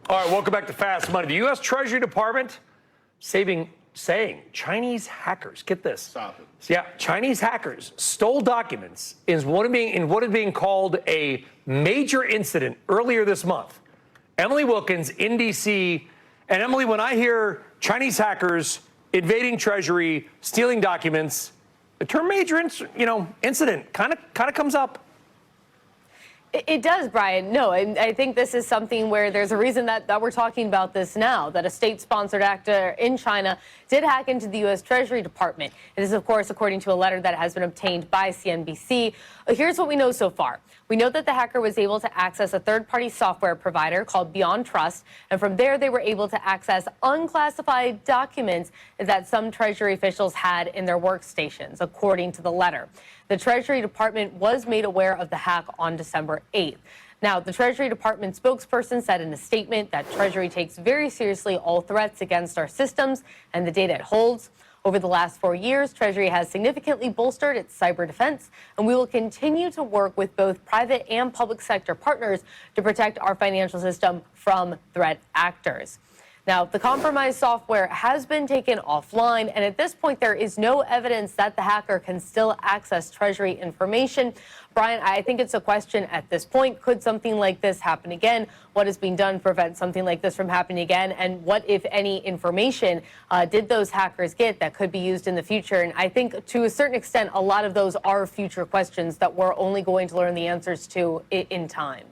All right, welcome back to Fast Money. The U.S. Treasury Department saying Chinese hackers, get this. Stop it. Yeah, Chinese hackers stole documents in what is being called a major incident earlier this month. Emily Wilkins in D.C. And Emily, when I hear Chinese hackers invading Treasury, stealing documents, the term major incident kind of comes up. It does, Brian. No, I think this is something where there's a reason that we're talking about this now, that a state-sponsored actor in China did hack into the U.S. Treasury Department. It is, of course, according to a letter that has been obtained by CNBC. Here's what we know so far. We know that the hacker was able to access a third-party software provider called Beyond Trust, and from there they were able to access unclassified documents that some Treasury officials had in their workstations, according to the letter. The Treasury Department was made aware of the hack on December 8th. Now, the Treasury Department spokesperson said in a statement that Treasury takes very seriously all threats against our systems and the data it holds. Over the last 4 years, Treasury has significantly bolstered its cyber defense, and we will continue to work with both private and public sector partners to protect our financial system from threat actors. Now, the compromised software has been taken offline, and at this point, there is no evidence that the hacker can still access Treasury information. Brian, I think it's a question at this point. Could something like this happen again? What is being done to prevent something like this from happening again? And what, if any, information did those hackers get that could be used in the future? And I think, to a certain extent, a lot of those are future questions that we're only going to learn the answers to in time.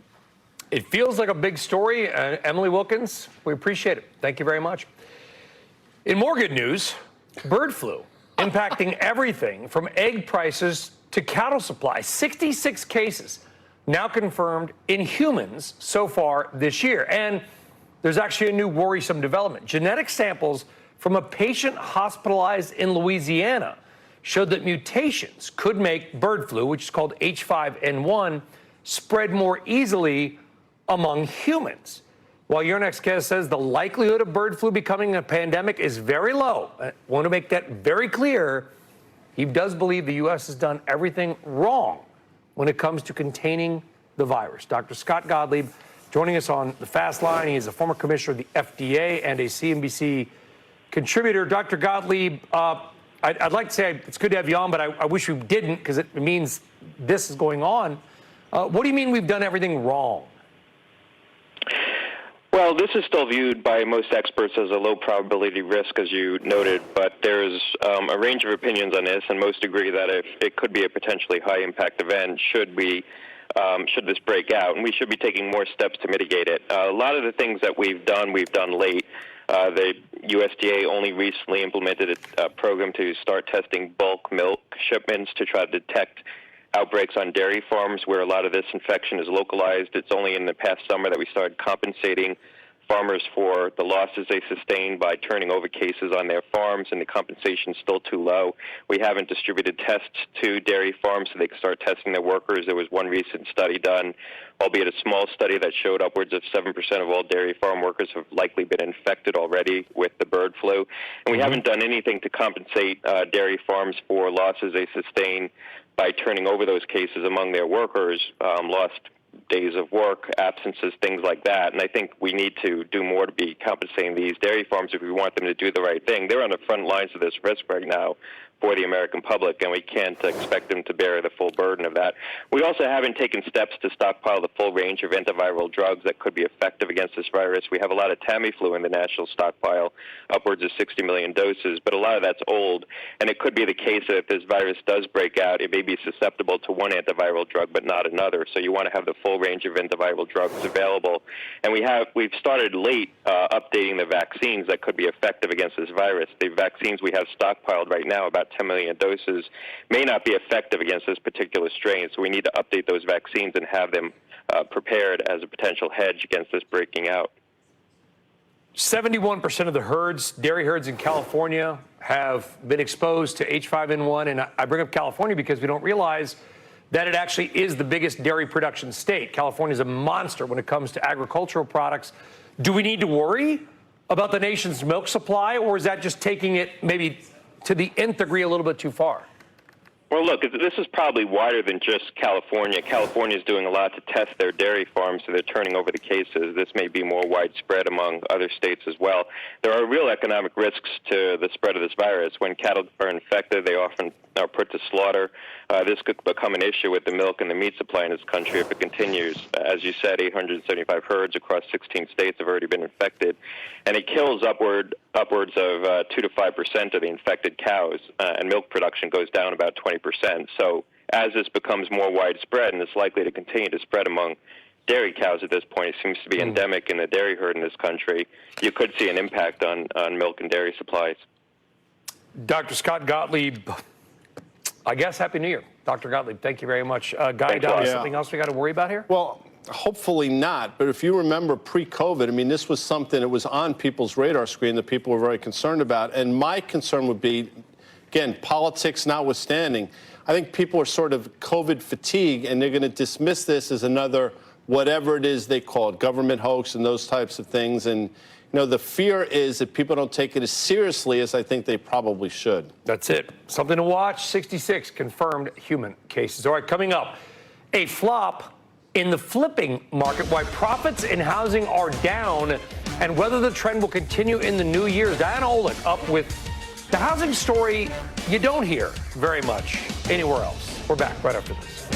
It feels like a big story. Emily Wilkins, we appreciate it. Thank you very much. In more good news, bird flu impacting everything from egg prices to cattle supply. 66 cases now confirmed in humans so far this year. And there's actually a new worrisome development. Genetic samples from a patient hospitalized in Louisiana showed that mutations could make bird flu, which is called H5N1, spread more easily among humans. While your next guest says the likelihood of bird flu becoming a pandemic is very low, I want to make that very clear. He does believe the U.S. has done everything wrong when it comes to containing the virus. Dr. Scott Gottlieb joining us on the Fast Line. He is a former commissioner of the FDA and a CNBC contributor. Dr. Gottlieb, I'd like to say it's good to have you on, but I wish we didn't, because it means this is going on. What do you mean we've done everything wrong? Well, this is still viewed by most experts as a low probability risk, as you noted, but there's a range of opinions on this, and most agree that it could be a potentially high impact event should this break out, and we should be taking more steps to mitigate it. A lot of the things that we've done late. The USDA only recently implemented a program to start testing bulk milk shipments to try to detect outbreaks on dairy farms where a lot of this infection is localized. It's only in the past summer that we started compensating farmers for the losses they sustained by turning over cases on their farms, and the compensation is still too low. We haven't distributed tests to dairy farms so they can start testing their workers. There was one recent study done, albeit a small study, that showed upwards of 7% of all dairy farm workers have likely been infected already with the bird flu. And we haven't done anything to compensate dairy farms for losses they sustain by turning over those cases among their workers, lost days of work, absences, things like that. And I think we need to do more to be compensating these dairy farms if we want them to do the right thing. They're on the front lines of this risk right now for the American public, and we can't expect them to bear the full burden of that. We also haven't taken steps to stockpile the full range of antiviral drugs that could be effective against this virus. We have a lot of Tamiflu in the national stockpile, upwards of 60 million doses, but a lot of that's old, and it could be the case that if this virus does break out, it may be susceptible to one antiviral drug but not another. So you want to have the full range of antiviral drugs available. And we've started late updating the vaccines that could be effective against this virus. The vaccines we have stockpiled right now, about 10 million doses, may not be effective against this particular strain, so we need to update those vaccines and have them prepared as a potential hedge against this breaking out. 71% of the herds, dairy herds in California, have been exposed to H5N1, and I bring up California because we don't realize that it actually is the biggest dairy production state. California is a monster when it comes to agricultural products. Do we need to worry about the nation's milk supply, or is that just taking it maybe to the nth degree a little bit too far? Well, look, this is probably wider than just California. California is doing a lot to test their dairy farms, so they're turning over the cases. This may be more widespread among other states as well. There are real economic risks to the spread of this virus. When cattle are infected, they often are put to slaughter. This could become an issue with the milk and the meat supply in this country if it continues. As you said, 875 herds across 16 states have already been infected, and it kills upwards of 2 to 5% of the infected cows, and milk production goes down about 20%. So as this becomes more widespread, and it's likely to continue to spread among dairy cows at this point, it seems to be endemic in the dairy herd in this country, you could see an impact on milk and dairy supplies. Dr. Scott Gottlieb, I guess Happy New Year. Dr. Gottlieb, thank you very much. Guy Dowd, something else we got to worry about here? Well, hopefully not. But if you remember pre-COVID, I mean, this was something that was on people's radar screen that people were very concerned about. And my concern would be, again, politics notwithstanding, I think people are sort of COVID fatigue, and they're going to dismiss this as another whatever it is they call it, government hoax and those types of things. And, you know, the fear is that people don't take it as seriously as I think they probably should. That's it. Something to watch. 66 confirmed human cases. All right, coming up, a flop in the flipping market, why profits in housing are down, and whether the trend will continue in the new year. Diana Olick up with the housing story you don't hear very much anywhere else. We're back right after this.